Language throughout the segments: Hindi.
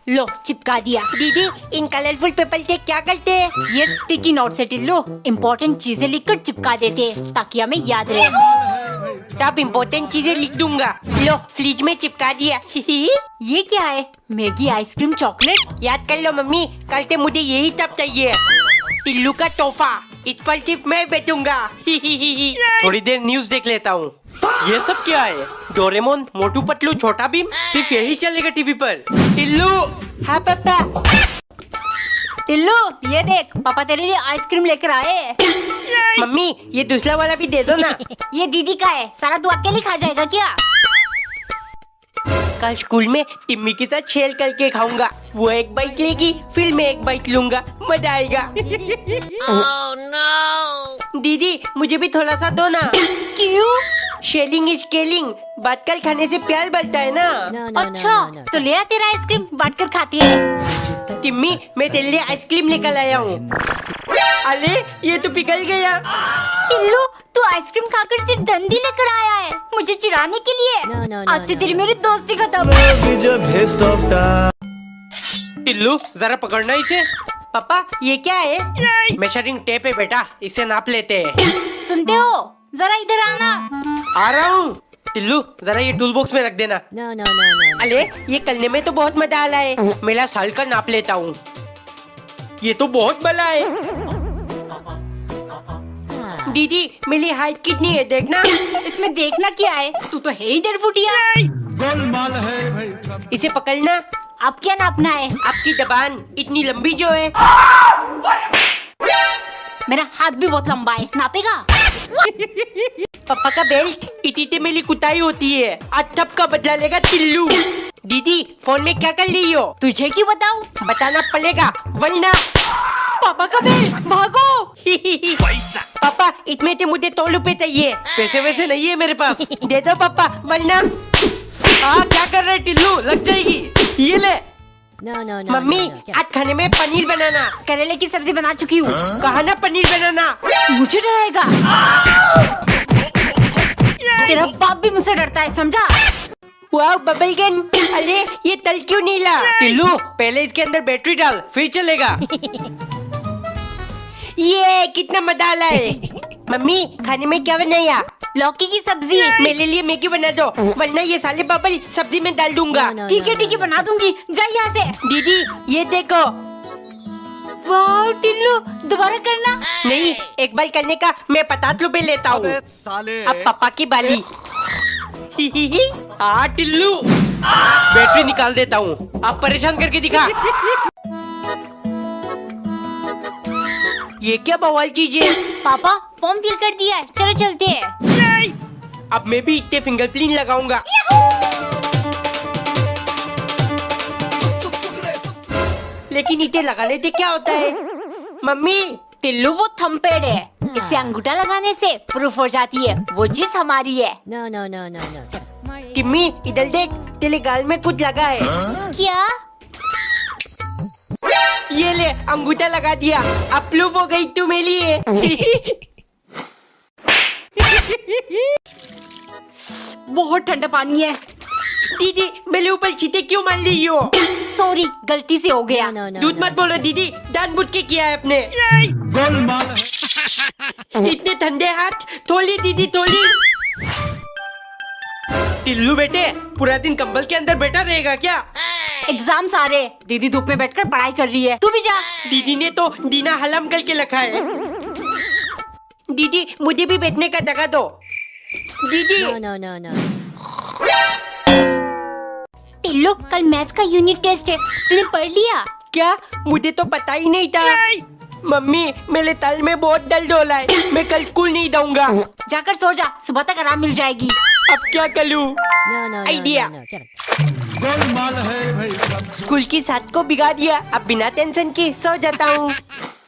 लो चिपका दिया। दीदी इन कलरफुल पेपर से क्या करते हैं? ये स्टिकी नोट से टिल्लू इम्पोर्टेंट चीजें लिखकर चिपका देते हैं ताकि हमें याद रहे। तब इम्पोर्टेंट चीजें लिख दूंगा। लो फ्रिज में चिपका दिया। ये क्या है? Maggi ice cream chocolate? याद कर लो मम्मी, कल से मुझे यही सब चाहिए। टिल्लू का तोहफा, इस पर सिर्फ मैं बैठूंगा। थोड़ी देर न्यूज देख लेता हूँ। ये सब क्या है? डोरेमोन, मोटू पतलू, छोटा भीम, सिर्फ यही चलेगा टीवी पर। टिल्लू। हाँ पापा। टिल्लू ये देख, पापा तेरे लिए आइसक्रीम लेकर आए। मम्मी ये दूसरा वाला भी दे दो ना। ये दीदी का है, सारा तू अकेले खा जाएगा क्या? कल स्कूल में टिम्मी के साथ शेयर करके खाऊंगा। वो एक बाइट लेगी, फिर मैं एक बाइट लूंगा, मजा आएगा। oh, no. दीदी मुझे भी थोड़ा सा दो ना। क्यों? शेयरिंग इज केयरिंग, बांटकर खाने से प्यार बढ़ता है ना। अच्छा तो ले आ तेरा आइसक्रीम, बांटकर खाती है। टिम्मी मैं तेरे लिए आइसक्रीम लेकर आया हूँ। अरे ये तो पिघल गया। टिल्लू तू आइसक्रीम खाकर सिर्फ दंदी लेकर आया है, मुझे चिढ़ाने के लिए। आज से तेरी मेरी दोस्ती खत्म। टिल्लू जरा पकड़ना इसे। पापा ये क्या है? मेजरिंग टेप है बेटा, इसे नाप लेते हैं। सुनते हो? जरा इधर आना। आ रहा हूँ। टिल्लू जरा ये टूल बॉक्स में रख देना। अरे ये करने में तो बहुत मजा आ रहा है। मेरा साल का नाप लेता हूँ। ये तो बहुत बड़ा है। दीदी मेरी हाइट कितनी है देखना। इसमें देखना क्या है, तू तो है ही 1.5 फुटिया। इसे पकड़ना। अब क्या नापना है? आपकी जबान इतनी लंबी जो है। मेरा हाथ भी बहुत लंबा है, नापेगा? पापा का बेल्ट इतनी मेरी कुटाई होती है। आज तब का बदला लेगा टिल्लू। दीदी फोन में क्या कर रही हो? तुझे क्यों बताऊं? बताना पड़ेगा वरना। पापा का बेल्ट, भागो। पापा इसमें तो मुझे 100 रुपए चाहिए। पैसे वैसे नहीं है मेरे पास। दे दो पापा वरना। क्या कर रहे टिल्लू, लग जाएगी। ये ले। मम्मी आज खाने में पनीर बनाना। करेले की सब्जी बना चुकी हूँ। कहा ना पनीर बनाना। मुझे डराएगा? तेरा बाप भी मुझसे डरता है, समझा? वाह बबल गन। अरे ये तल क्यों नीला? टिल्लू पहले इसके अंदर बैटरी डाल, फिर चलेगा। ये कितना मजा आ रहा है। मम्मी खाने में क्या बनाया? लौकी की सब्जी। मेरे लिए मैगी बना दो वरना ये साले बबल सब्जी में डाल दूंगा। ठीक है बना दूंगी, जा यहाँ से। दीदी ये देखो। वाह टिल्लू दोबारा करना। नहीं एक बार करने का मैं 50 रुपए लेता हूँ। अब पापा की बारी। टिल्लू बैटरी निकाल देता हूँ, आप परेशान करके दिखा। ये क्या बवाल चीज है? पापा फॉर्म फिल कर दिया है, चलो चलते हैं। अब मैं भी इतने फिंगरप्रिंट लगाऊंगा। लेकिन इतने लगाने से क्या होता है? मम्मी टिल्लू वो थंबप्रिंट है, इससे अंगूठा लगाने से प्रूफ हो जाती है वो चीज हमारी है। टिम्मी इधर देख, तेरे गाल में कुछ लगा है। क्या? ये ले अंगूठा लगा दिया, अब प्रूफ हो गई तू मेरी है। बहुत ठंडा पानी है। दीदी मेरे ऊपर चीते क्यों मार रही हो? सॉरी गलती से हो गया। दूध मत बोलो दीदी, जानबूझ के किया है अपने। इतने ठंडे हाथ, थोड़ी दीदी थोड़ी। टिल्लू बेटे पूरा दिन कंबल के अंदर बैठा रहेगा क्या? एग्जाम सारे, दीदी धूप में बैठकर पढ़ाई कर रही है, तू भी जा। दीदी ने तो दीना हलम करके रखा है। दीदी मुझे भी बैठने का जगह दो। दीदी टिल्लू कल मैथ्स का यूनिट टेस्ट है, तूने पढ़ लिया? क्या? मुझे तो पता ही नहीं था। मम्मी मेरे ताल में बहुत दर्द हो रहा है, मैं कल स्कूल नहीं जाऊंगा। जाकर सो जा, सुबह तक आराम मिल जाएगी। अब क्या करूं? आइडिया। स्कूल की साथ को बिगाड़ दिया, अब बिना टेंशन के सो जाता हूँ।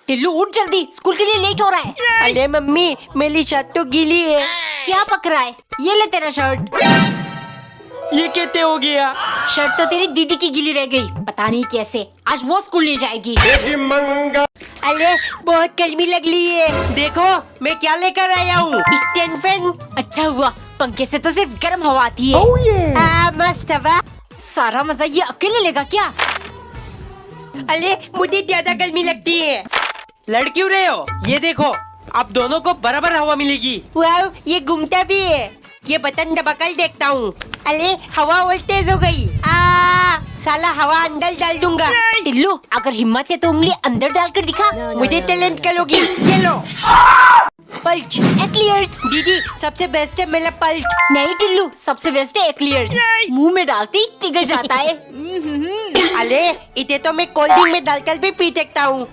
टिल्लू उठ जल्दी, स्कूल के लिए लेट हो रहा है। अरे मम्मी मेरी शर्ट तो गीली है। क्या पक रहा है? ये ले तेरा शर्ट। ये कैसे हो गया? शर्ट तो तेरी दीदी की गीली रह गई, पता नहीं कैसे। आज वो स्कूल ले जाएगी। अरे बहुत गर्मी लग रही है, देखो मैं क्या लेकर आया हूँ, स्टैंड फैन। अच्छा हुआ, पंखे से तो सिर्फ गर्म हवा आती है। मस्त हवा। सारा मजा ये अकेले लेगा क्या? अरे मुझे ज्यादा गर्मी लगती है। लड़ क्यों रहे हो? ये देखो, आप दोनों को बराबर हवा मिलेगी। वाह, ये घूमता भी है। ये बटन दबाकर देखता हूँ। अरे हवा और तेज हो गई। साला हवा अंदर डाल दूंगा। टिल्लू, अगर हिम्मत है तो उंगली अंदर डालकर दिखा। मुझे टैलेंट करोगी। ये लो पल्च। एक्लियर्स। दीदी सबसे बेस्ट है मेरा पल्च। नहीं टिल्लू, सबसे बेस्ट है एक्लियर्स। मुंह में डालते ही पिघल जाता है। अरे इसे तो मैं कोल्ड ड्रिंक में डालकर भी पी सकता हूँ,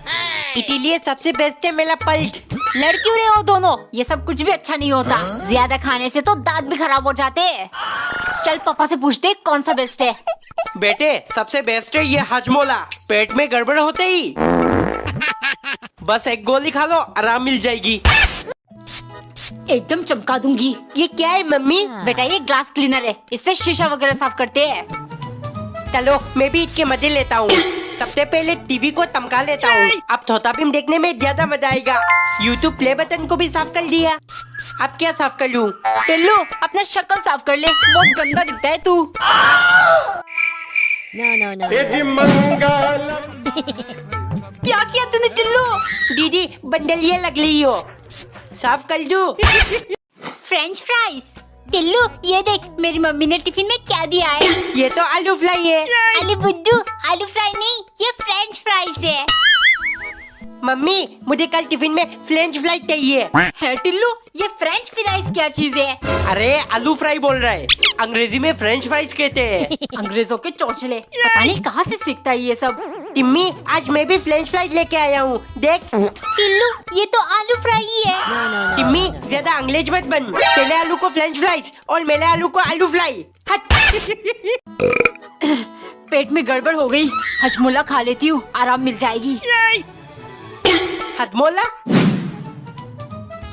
इसीलिए सबसे बेस्ट है मेरा पल्च। लड़ क्यों रहे हो दोनों? ये सब कुछ भी अच्छा नहीं होता। ज्यादा खाने से तो दांत भी खराब हो जाते हैं। चल पापा से पूछते हैं कौन सा बेस्ट है। बेटे, सबसे बेस्ट है ये हजमोला। पेट में गड़बड़ होते ही बस एक गोली खा लो, आराम मिल जाएगी। एकदम चमका दूंगी। ये क्या है मम्मी? बेटा ये ग्लास क्लीनर है, इससे शीशा वगैरह साफ करते हैं। चलो मैं भी इसके मजे लेता हूँ। सबसे पहले टीवी को तमका लेता हूँ। अब छोटा भीम देखने में ज्यादा मजा आएगा। यूट्यूब प्ले बटन को भी साफ कर दिया। अब क्या साफ कर लूँ? टिल्लू, अपना शक्ल साफ कर ले, बहुत गंदा दिखता है तू। क्या किया तूने टिल्लू? दीदी बंडलिया लग रही हो, साफ कर दूँ? French fries. टिल्लू ये देख, मेरी मम्मी ने टिफिन में क्या दिया है। ये तो आलू फ्राई है। अरे बुद्धू, आलू फ्राई नहीं, ये फ्रेंच फ्राइज है। मम्मी मुझे कल टिफिन में फ्रेंच फ्राई चाहिए। है टिल्लू, ये फ्रेंच फ्राइज क्या चीज है? अरे आलू फ्राई बोल रहा है, अंग्रेजी में फ्रेंच फ्राइज कहते हैं। अंग्रेजों के चौंचले, पता नहीं कहाँ से सीखता है ये सब। टिम्मी आज मैं भी फ्रेंच फ्राइज लेके आया हूँ, देख। टिल्लू ये तो आलू फ्राई ही है। टिम्मी ज्यादा अंग्रेज मत बन। तेरे आलू को फ्रेंच फ्राइज और मेरे आलू को आलू फ्राई। हट। पेट में गड़बड़ हो गई, हजमोला खा लेती हूँ, आराम मिल जाएगी। हजमोला,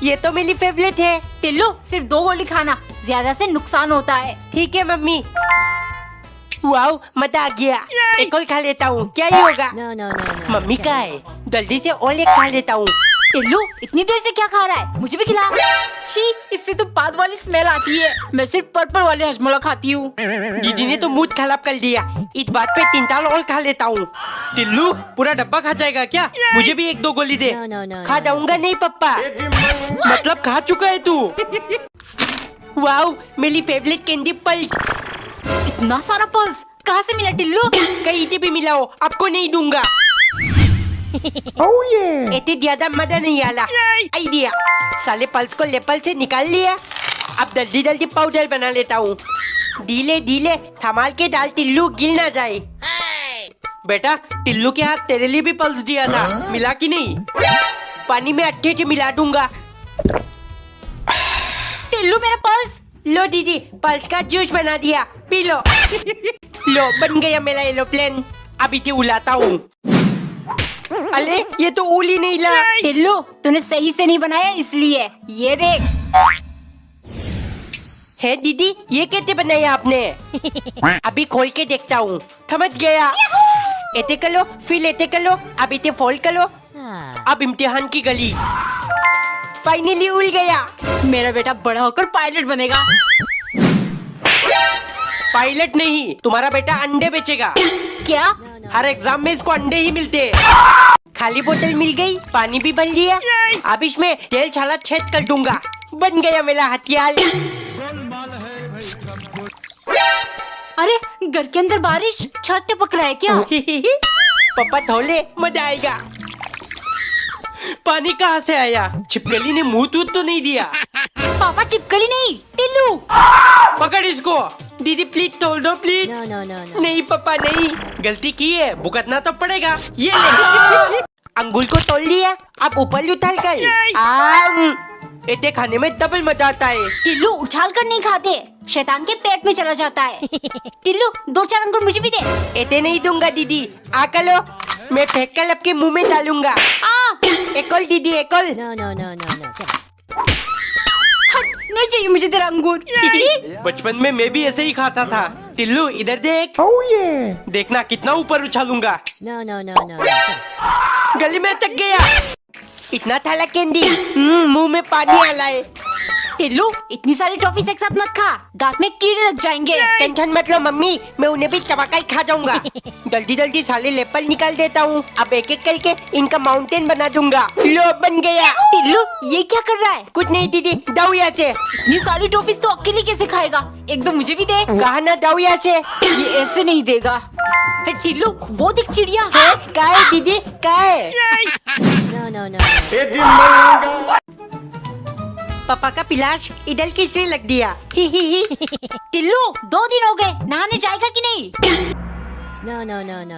ये तो मेरी फेवरेट है। टिल्लू सिर्फ 2 गोली खाना, ज्यादा से नुकसान होता है। ठीक है मम्मी। वाओ मजा आ गया। एक और खा लेता हूँ, क्या ही होगा। मम्मी का है, जल्दी से और एक खा लेता हूँ। टिल्लू इतनी देर से क्या खा रहा है? मुझे भी खिला। छी, इससे तो बाद वाली स्मेल आती है। मैं सिर्फ पर्पल वाले हजमोला खाती हूँ। दीदी ने तो मूड खराब कर दिया। इस बात पे 3 ताल और खा लेता हूँ। टिल्लू पूरा डब्बा खा जाएगा क्या? मुझे भी 1-2 गोली दे। खा जाऊंगा नहीं पप्पा। मतलब खा चुका है तू? वाओ मेरी फेवरेट कैंडी पल्स। इतना सारा पल्स कहाँ से मिला टिल्लू? कहीं से भी मिला हो, आपको नहीं दूंगा। इतने ज्यादा मजा नहीं आला। आइडिया, साले पल्स को लेपल से निकाल लिया। अब जल्दी जल्दी पाउडर बना लेता हूँ। धीरे धीरे संभाल के डाल, टिल्लू गिर ना जाए। बेटा, टिल्लू के हाथ तेरे लिए भी पल्स दिया था, मिला कि नहीं? पानी में अच्छे से मिला दूंगा। टिल्लू मेरा पल्स। लो दीदी, पल्स का जूस बना दिया, पी लो। लो बन गया मेरा एरोप्लेन। अब इसे उड़ाता हूँ। अरे ये तो उड़ ही नहीं ला। टिल्लू तूने सही से नहीं बनाया इसलिए। ये देख। है दीदी, ये कैसे बनाया आपने? अभी खोल के देखता हूँ। समझ गया। ऐसे कर लो, फिर ऐसे कर लो, अब इसे फोल्ड कर लो। अब इम्तिहान की गली। फाइनली उड़ गया। मेरा बेटा बड़ा होकर पायलट बनेगा। पायलट नहीं, तुम्हारा बेटा अंडे बेचेगा। क्या? हर एग्जाम में इसको अंडे ही मिलते हैं। खाली बोतल मिल गई, पानी भी बन लिया। अब इसमें तेल छाला छेद कर दूंगा। बन गया मेरा हथियार। अरे घर के अंदर बारिश, छत टपक रहा है क्या? पापा थोले, मजा आएगा। पानी कहाँ से आया? छिपकली ने मुंह तूत तो नहीं दिया। पापा चिपकली नहीं, टिल्लू। पकड़ इसको। दीदी प्लीज तोल दो प्लीज। नहीं पापा नहीं। गलती की है, भुगतना तो पड़ेगा। ये ले। अंगुल को तोड़ लिया, अब ऊपर उछाल कर। इतने खाने में डबल मजा आता है। टिल्लू उछाल कर नहीं खाते, शैतान के पेट में चला जाता है। टिल्लू 2-4 अंगूर मुझे भी दे। इतने नहीं दूंगा दीदी, आकर लो। मैं फेंक कर आपके मुंह में डालूंगा। एक और दीदी, एक और। हट, नहीं चाहिए मुझे तेरा अंगूर। बचपन में मैं भी ऐसे ही खाता था। टिल्लू इधर देख। देखना कितना ऊपर उछालूंगा। गले में अटक गया। इतना थाला कैंडी, मुंह में पानी आ रहा है। टिल्लू इतनी सारी टॉफीज एक साथ मत खा, दांत में कीड़े लग जाएंगे। टेंशन मत लो मम्मी, मैं उन्हें भी चबाका ही खा जाऊंगा। जल्दी जल्दी सारे लेपल निकाल देता हूँ। अब एक एक करके इनका माउंटेन बना दूंगा। लो बन गया। टिल्लू ये क्या कर रहा है? कुछ नहीं दीदी, दाऊ यहाँ से। इतनी सारी टॉफीज तो अकेले कैसे खाएगा? एक दो मुझे भी दे। कहा ना दाऊ यहाँ से। ये ऐसे नहीं देगा। टिल्लू वो देख चिड़िया। का है दीदी, का है? पापा का पिलाश इधर किसने लग दिया? ही ही ही। टिल्लू 2 दिन हो गए, नहाने जाएगा कि नहीं?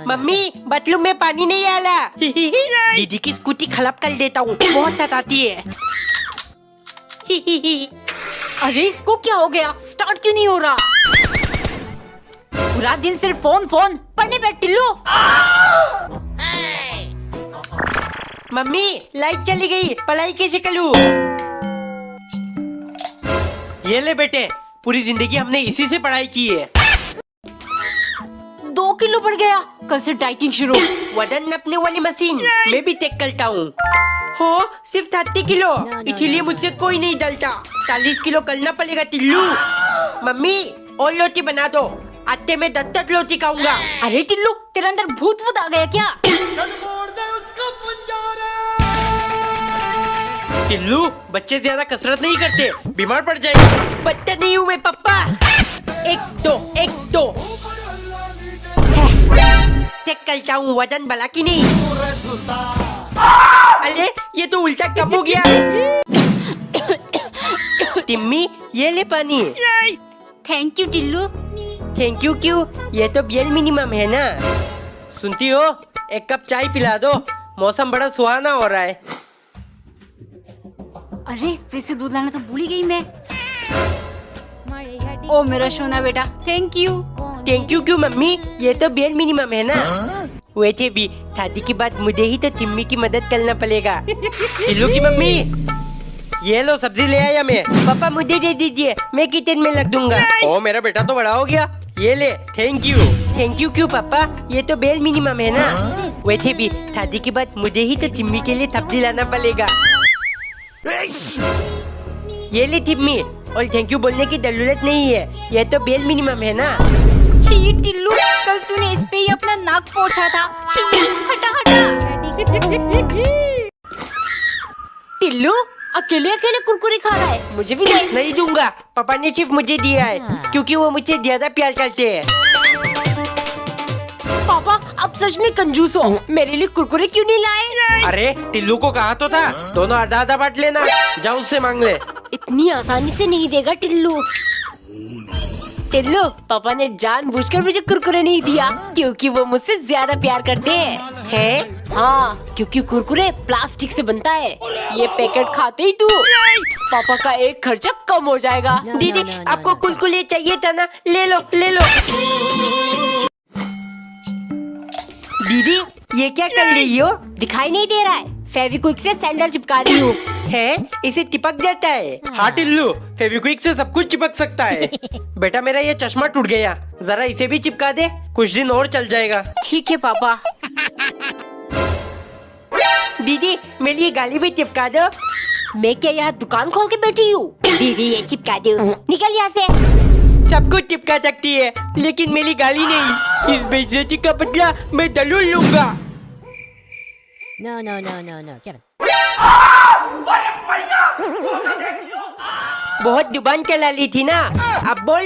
मम्मी बाथरूम में पानी नहीं आला। ही ही ही। दीदी की स्कूटी खराब कर देता हूँ, बहुत तताती है। ही ही ही। अरे इसको क्या हो गया? स्टार्ट क्यों नहीं हो रहा? पूरा दिन सिर्फ फोन फोन। पढ़ने बैठ टिल्लू। मम्मी लाइट चली गई, पढ़ाई कैसे करूँ? ये ले बेटे, पूरी जिंदगी हमने इसी से पढ़ाई की है। 2 किलो बढ़ गया। कल से डाइटिंग शुरू। वजन नापने वाली मशीन मैं भी चेक करता हूँ। हो सिर्फ 30 किलो, इसीलिए मुझसे कोई नहीं डलता। 40 किलो करना पड़ेगा टिल्लू। मम्मी और रोटी बना दो, आटे में 10 रोटी खाऊंगा। अरे टिल्लू तेरे अंदर भूत वूत आ गया क्या? टिल्लू बच्चे ज्यादा कसरत नहीं करते, बीमार पड़ जाएंगे। बच्चा नहीं हूँ मैं पप्पा। 1 2 1 2 चेक करता हूँ वजन भला की नहीं। अरे ये तो उल्टा कम हो गया। टिम्मी ये ले पानी। Thank you Tillu. Thank you क्यों? ये तो बियल मिनिमम है ना। सुनती हो, एक कप चाय पिला दो, मौसम बड़ा सुहाना हो रहा है। अरे फ्रिज से दूध लाना तो भूल ही गई मैं। ओ मेरा सोना बेटा, थैंक यू। थैंक यू क्यों मम्मी? ये तो बियल मिनिमम है ना। वैसे भी शादी के बाद मुझे ही तो टिम्मी की मदद करना पड़ेगा। टिल्लू की मम्मी, ये लो सब्जी ले आया मैं। पापा मुझे दे दीजिए, मैं किचन में लग दूंगा। ओ मेरा बेटा तो बड़ा हो गया, ये ले। Thank you. थैंक यू क्यों पापा? ये तो बेल मिनिमम है ना। वैसे भी शादी के बाद मुझे ही तो टिम्मी के लिए सब्जी लाना पड़ेगा। ये ले टिम्मी, और थैंक यू बोलने की जरूरत नहीं है, ये तो बेल मिनिमम है ना। छी टिल्लू, कल तूने इस पे ही अपना नाक पोंछा था। छी, हटा हटा। टिल्लू अकेले अकेले कुरकुरे खा रहा है, मुझे भी दे। नहीं दूंगा, पापा ने सिर्फ मुझे दिया है क्योंकि वो मुझसे ज्यादा प्यार करते हैं। पापा अब सच में कंजूस हो, मेरे लिए कुरकुरे क्यों नहीं लाए? अरे टिल्लू को कहा तो था, दोनों आधा आधा बांट लेना। जाओ उससे मांग ले। इतनी आसानी से नहीं देगा टिल्लू। टिल्लू पापा ने जानबूझकर मुझे कुरकुरे नहीं दिया क्योंकि वो मुझसे ज्यादा प्यार करते हैं। हैं? हाँ, क्योंकि कुरकुरे प्लास्टिक से बनता है। ये पैकेट खाते ही तू पापा का एक खर्चा कम हो जाएगा। दीदी आपको कुलकुले चाहिए था ना, ले लो ले लो। दीदी ये क्या कर रही हो? दिखाई नहीं दे रहा है, फेविक्विक से सैंडल चिपका रही हूँ। है इसे चिपक जाता है। हाँ टिल्लू, फेविक्विक से सब कुछ चिपक सकता है। बेटा मेरा ये चश्मा टूट गया, जरा इसे भी चिपका दे, कुछ दिन और चल जाएगा। ठीक है पापा। दीदी मेरे लिए गाली भी चिपका दो। मैं क्या यहाँ दुकान खोल के बैठी हूँ? दीदी ये चिपका दो, निकल यहाँ से। सब कुछ चिपका सकती है लेकिन मेरी गाली नहीं। इस बेइज्जती का बदला मैं जरूर लूंगा। No, no, no, no, no. Get it. बहुत जुबान चला ली थी ना, अब बोल।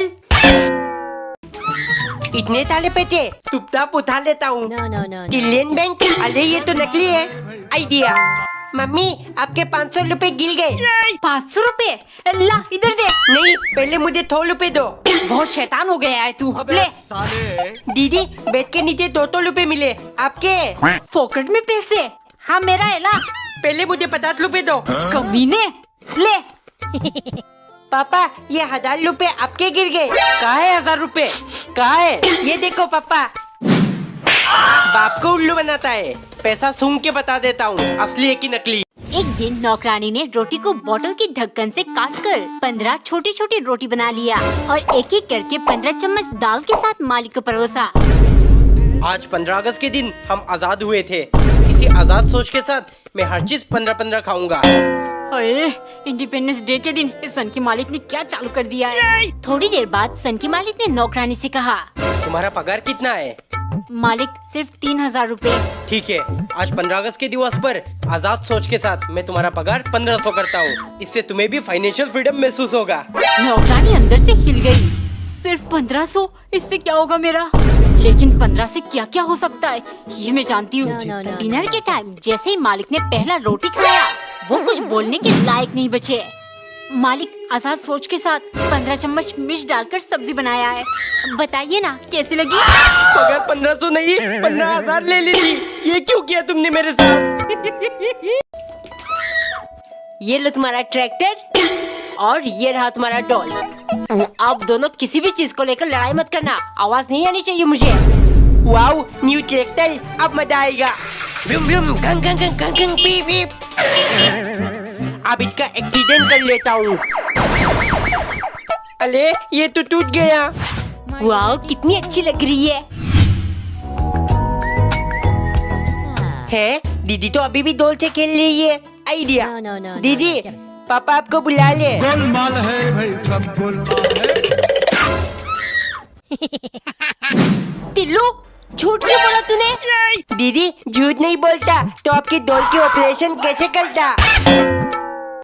इतने ताले पे थे, चुपचाप उठा लेता हूँ। No, no, no, no. Children bank, अरे ये तो नकली है। आइडिया। मम्मी आपके 500 रुपए गिर गए। 500 रुपए? ला इधर दे। नहीं पहले मुझे 100 रुपए दो। बहुत शैतान हो गया है तू। ले दीदी बेड के नीचे 200 रुपए मिले, आपके? फोकट में पैसे? हाँ मेरा है। ला पहले मुझे 50 रुपए दो। कमीने, ले। पापा ये 1000 रुपए आपके गिर गए। कहाँ है 1000 रुपए? कहाँ है? ये देखो पापा। बाप को उल्लू बनाता है। पैसा सूंघ के बता देता हूँ, असली है कि नकली। एक दिन नौकरानी ने रोटी को बोतल की ढक्कन से काटकर 15 छोटी छोटी रोटी बना लिया और एक एक करके 15 चम्मच दाल के साथ मालिक को परोसा। आज 15 अगस्त के दिन हम आजाद हुए थे। इसी आजाद सोच के साथ मैं हर चीज 15-15 खाऊंगा। ओए, इंडिपेंडेंस डे के दिन इस सन की मालिक ने क्या चालू कर दिया है? थोड़ी देर बाद सन की मालिक ने नौकरानी से कहा, तुम्हारा पगार कितना है? मालिक सिर्फ 3000 रुपए। ठीक है, आज 15 अगस्त के दिवस पर आजाद सोच के साथ मैं तुम्हारा पगार 1500 करता हूँ। इससे तुम्हें भी फाइनेंशियल फ्रीडम महसूस होगा। नौकरानी अंदर से हिल गई। सिर्फ 1500, इससे क्या होगा मेरा? लेकिन 15 से क्या क्या हो सकता है, ये मैं जानती हूँ। No. डिनर के टाइम जैसे ही मालिक ने पहला रोटी खाया, वो कुछ बोलने के लायक नहीं बचे। मालिक आजाद सोच के साथ 15 चम्मच मिर्च डालकर सब्जी बनाया है। बताइए ना कैसी लगी? पगार 1500 नहीं 15,000 ले ली थी। ये क्यों किया तुमने मेरे साथ? ये लो तुम्हारा ट्रैक्टर और ये रहा तुम्हारा डॉल। आप दोनों किसी भी चीज को लेकर लड़ाई मत करना, आवाज नहीं आनी चाहिए मुझे। वाओ, न्यू ट्रैक्टर, अब मजा आएगा। व्यूम व्यूम, गंग गंग गंग गंग गंग, पीप पीप। अब इसका एक्सीडेंट कर लेता हूँ। अरे ये तो टूट गया। वाह, कितनी अच्छी लग रही है। है, दीदी तो अभी भी डॉल से खेल रही है। आइडिया। No. दीदी, Get it. पापा आपको बुला ले। गोलमाल है भाई, सब गोलमाल है। टिल्लू, झूठ क्यों बोला तूने? दीदी झूठ नहीं बोलता तो आपकी डॉल की ऑपरेशन कैसे करता?